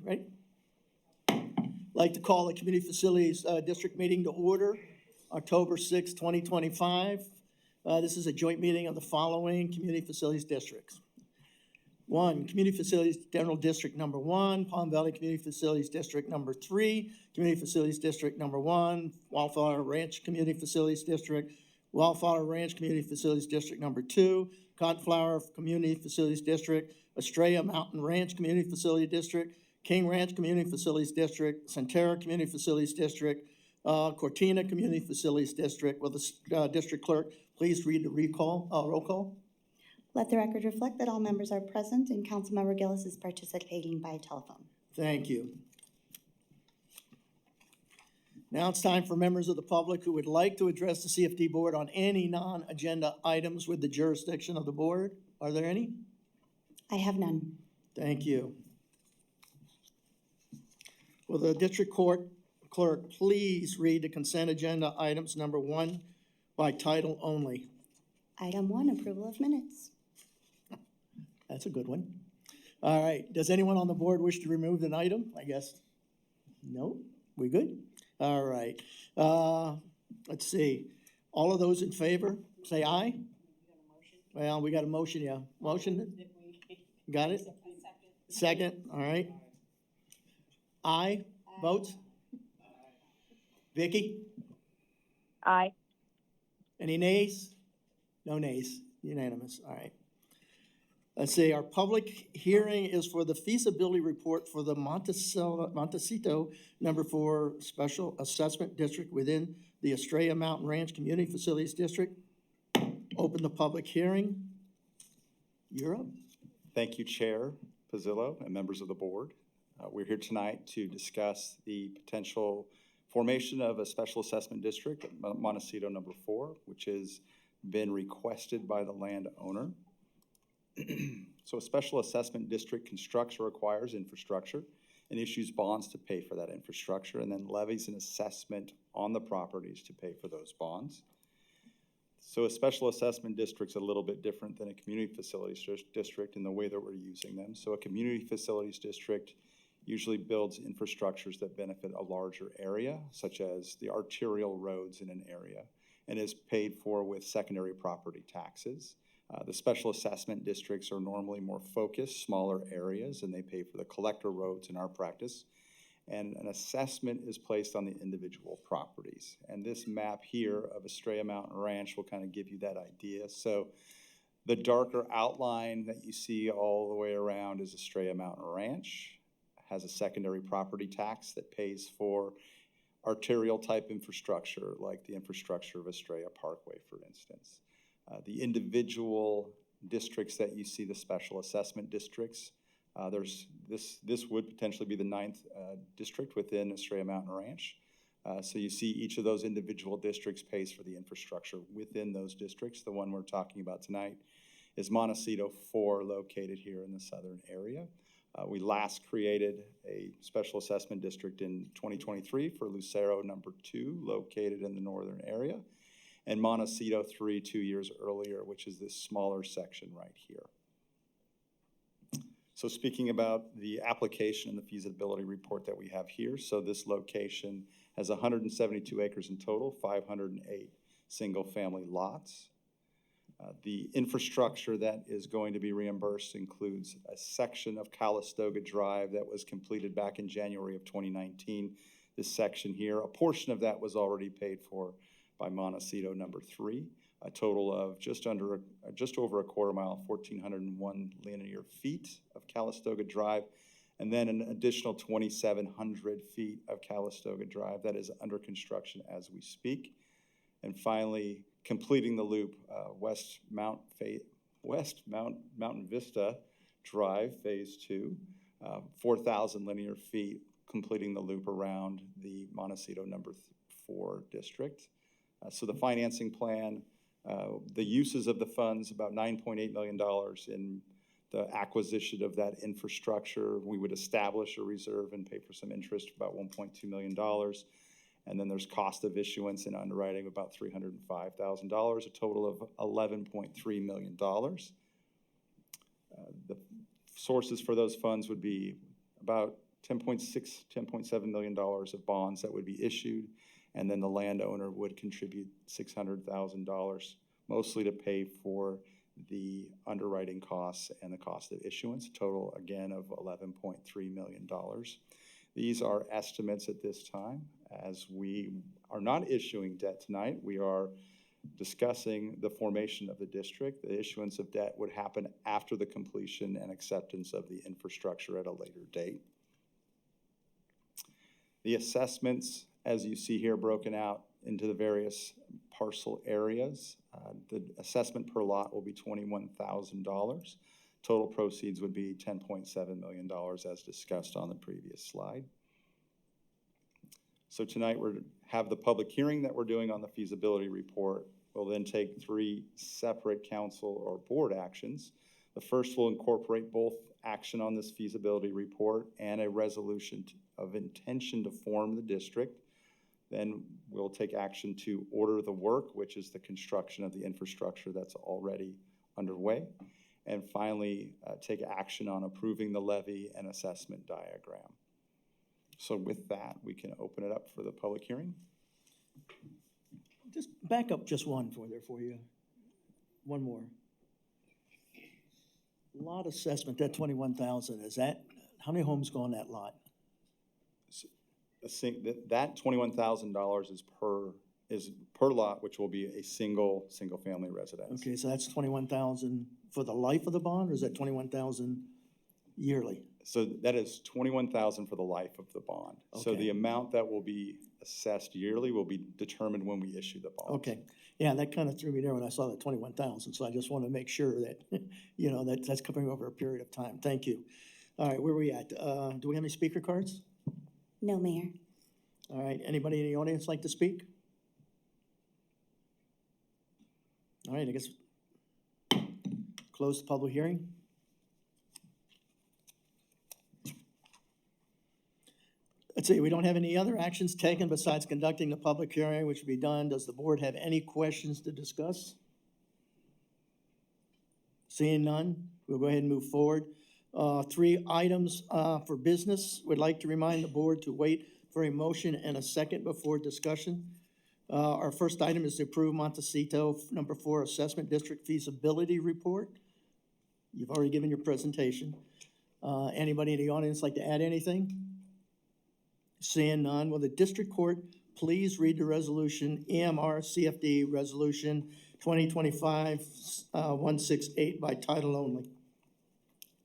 Ready? Like to call the Community Facilities District meeting to order, October 6, 2025. This is a joint meeting of the following community facilities districts. 1, Community Facilities General District Number 1, Palm Valley Community Facilities District Number 3, Community Facilities District Number 1, Wildflower Ranch Community Facilities District, Wildflower Ranch Community Facilities District Number 2, Cottonflower Community Facilities District, Estrella Mountain Ranch Community Facility District, King Ranch Community Facilities District, Centerra Community Facilities District, Cortina Community Facilities District. Will the district clerk please read the roll call? Let the record reflect that all members are present and Councilmember Gillis is participating by telephone. Thank you. Now it's time for members of the public who would like to address the CFD board on any non-agenda items with the jurisdiction of the board. Are there any? I have none. Thank you. Will the district court clerk please read the consent agenda items number 1 by title only? Item 1, approval of minutes. That's a good one. All right. Does anyone on the board wish to remove an item? I guess. No? We good? All right. Let's see. All of those in favor, say aye. Well, we got a motion, yeah. Motion? Got it? Second, all right. Aye. Votes? Vicky? Aye. Any nays? No nays. Unanimous. All right. Let's see. Our public hearing is for the feasibility report for the Montecito number 4 special assessment district within the Estrella Mountain Ranch Community Facilities District. Open the public hearing. You're up. Thank you, Chair Pizzillo and members of the board. We're here tonight to discuss the potential formation of a special assessment district at Montecito number 4, which has been requested by the landowner. So a special assessment district constructs or acquires infrastructure and issues bonds to pay for that infrastructure, and then levies an assessment on the properties to pay for those bonds. So a special assessment district's a little bit different than a community facilities district in the way that we're using them. So a community facilities district usually builds infrastructures that benefit a larger area, such as the arterial roads in an area, and is paid for with secondary property taxes. The special assessment districts are normally more focused, smaller areas, and they pay for the collector roads in our practice. And an assessment is placed on the individual properties. And this map here of Estrella Mountain Ranch will kind of give you that idea. So the darker outline that you see all the way around is Estrella Mountain Ranch. It has a secondary property tax that pays for arterial type infrastructure, like the infrastructure of Estrella Parkway, for instance. The individual districts that you see, the special assessment districts, this would potentially be the 9th district within Estrella Mountain Ranch. So you see each of those individual districts pays for the infrastructure within those districts. The one we're talking about tonight is Montecito 4, located here in the southern area. We last created a special assessment district in 2023 for Lucero number 2, located in the northern area, and Montecito 3 2 years earlier, which is this smaller section right here. So speaking about the application and the feasibility report that we have here, so this location has 172 acres in total, 508 single-family lots. The infrastructure that is going to be reimbursed includes a section of Calistoga Drive that was completed back in January of 2019. This section here, a portion of that was already paid for by Montecito number 3, a total of just over a quarter mile, 1,401 linear feet of Calistoga Drive, and then an additional 2,700 feet of Calistoga Drive that is under construction as we speak. And finally, completing the loop, West Mountain Vista Drive, Phase 2, 4,000 linear feet, completing the loop around the Montecito number 4 district. So the financing plan, the uses of the funds, about $9.8 million in the acquisition of that infrastructure. We would establish a reserve and pay for some interest, about $1.2 million. And then there's cost of issuance and underwriting of about $305,000, a total of $11.3 million. The sources for those funds would be about $10.7 million of bonds that would be issued, and then the landowner would contribute $600,000, mostly to pay for the underwriting costs and the cost of issuance, total again of $11.3 million. These are estimates at this time. As we are not issuing debt tonight, we are discussing the formation of the district. The issuance of debt would happen after the completion and acceptance of the infrastructure at a later date. The assessments, as you see here, broken out into the various parcel areas. The assessment per lot will be $21,000. Total proceeds would be $10.7 million as discussed on the previous slide. So tonight we have the public hearing that we're doing on the feasibility report. We'll then take 3 separate council or board actions. The first will incorporate both action on this feasibility report and a resolution of intention to form the district. Then we'll take action to order the work, which is the construction of the infrastructure that's already underway. And finally, take action on approving the levy and assessment diagram. So with that, we can open it up for the public hearing. Just back up just one for you. One more. Lot assessment, that 21,000, is that, how many homes go on that lot? That $21,000 is per lot, which will be a single family residence. Okay, so that's 21,000 for the life of the bond, or is that 21,000 yearly? So that is $21,000 for the life of the bond. So Okay. the amount that will be assessed yearly will be determined when we issue the bond. Okay, yeah, that kind of threw me there when I saw that 21,000, so I just want to make sure that, you know, that's covering over a period of time. Thank you. All right, where are we at? Do we have any speaker cards? No, Mayor. All right, anybody in the audience like to speak? All right, I guess close the public hearing. Let's see, we don't have any other actions taken besides conducting the public hearing, which will be done. Does the board have any questions to discuss? Seeing none, we'll go ahead and move forward. 3 items for business. Would like to remind the board to wait for a motion and a second before discussion. Our first item is to approve Montecito number 4 Assessment District Feasibility Report. You've already given your presentation. Anybody in the audience like to add anything? Seeing none, will the district court please read the resolution, EMR CFD Resolution 2025-168 by title only?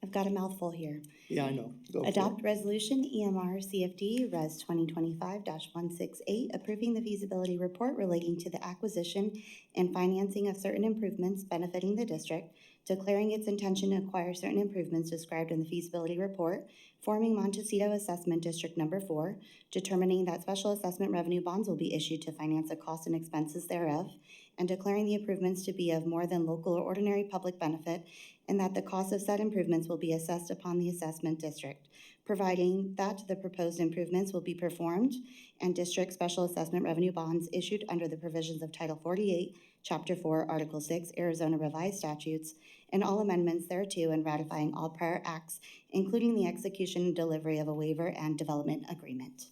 I've got a mouthful here. Yeah, I know. Go for it. Adopt Resolution EMR CFD Res 2025-168, approving the feasibility report relating to the acquisition and financing of certain improvements benefiting the district, declaring its intention to acquire certain improvements described in the feasibility report, forming Montecito Assessment District Number 4, determining that special assessment revenue bonds will be issued to finance the costs and expenses thereof, and declaring the improvements to be of more than local or ordinary public benefit, and that the cost of said improvements will be assessed upon the assessment district, providing that the proposed improvements will be performed and district special assessment revenue bonds issued under the provisions of Title 48, Chapter 4, Article 6, Arizona Revised Statutes, and all amendments thereto, and ratifying all prior acts, including the execution and delivery of a waiver and development agreement.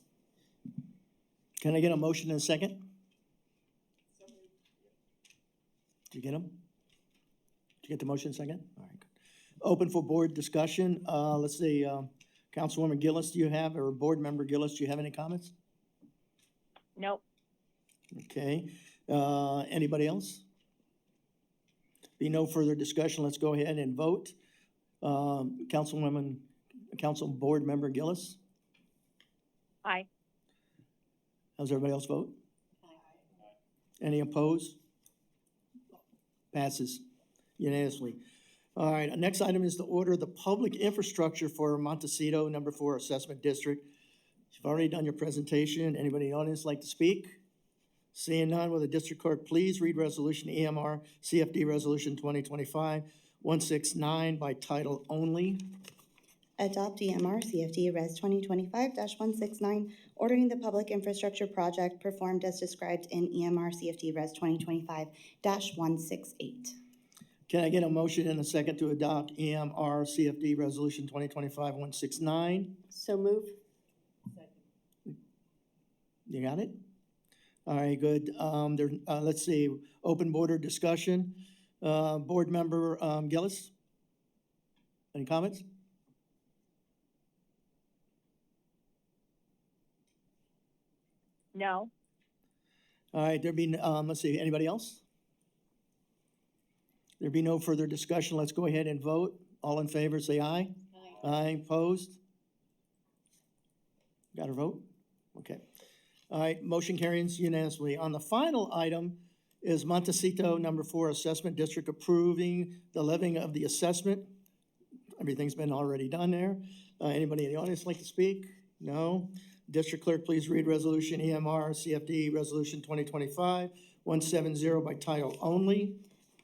Can I get a motion and a second? Did you get them? Did you get the motion second? All right, good. Open for board discussion. Let's see, Councilwoman Gillis, do you have, or Board Member Gillis, do you have any comments? Nope. Okay, anybody else? Be no further discussion, let's go ahead and vote. Council Board Member Gillis, Aye. how's everybody else vote? Any opposed? Passes unanimously. All right, our next item is to order the public infrastructure for Montecito number 4 Assessment District. You've already done your presentation. Anybody in the audience like to speak? Seeing none, will the district clerk please read resolution EMR CFD Resolution 2025-169 by title only? Adopt EMR CFD Res 2025-169, ordering the public infrastructure project performed as described in EMR CFD Res 2025-168. Can I get a motion and a second to adopt EMR CFD Resolution 2025-169? So move. You got it? All right, good. Let's see, open border discussion. Board member, Gillis? Any comments? No. All right, let's see, anybody else? There be no further discussion. Let's go ahead and vote. All in favor, say aye. Aye, opposed? Got to vote? Okay. All right, motion carries unanimously. On the final item is Montecito number 4 Assessment District approving the levying of the assessment. Everything's been already done there. Anybody in the audience like to speak? No? District Clerk, please read Resolution EMR CFD Resolution 2025-170 by title only.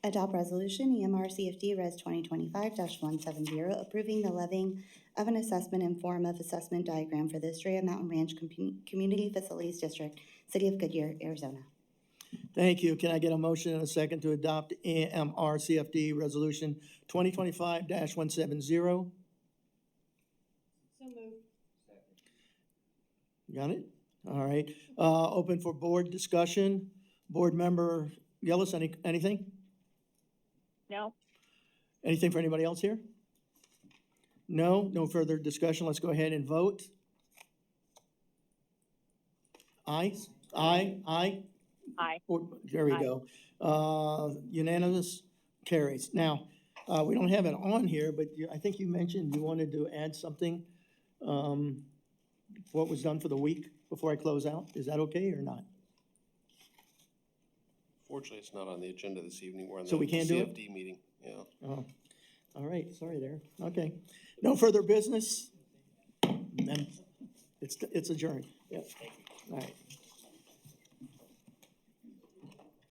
Adopt Resolution EMR CFD Res 2025-170, approving the levying of an assessment in form of assessment diagram for the Estrella Mountain Ranch Community Facilities District, City of Goodyear, Arizona. Thank you. Can I get a motion and a second to adopt EMR CFD Resolution 2025-170? So move. Got it? All right. Open for board discussion. Board member Gillis, anything? No. Anything for anybody else here? No? No further discussion. Let's go ahead and vote. Aye? Aye? Aye? Aye. There we Aye. go. Unanimous carries. Now, we don't have it on here, but I think you mentioned you wanted to add something. What was done for the week before I close out? Is that okay or not? Fortunately, it's not on the agenda this evening. We're on So the we can't do it? CFD meeting, yeah. Oh, all right, sorry there. Okay. No further business? Then it's adjourned. Yep. All right.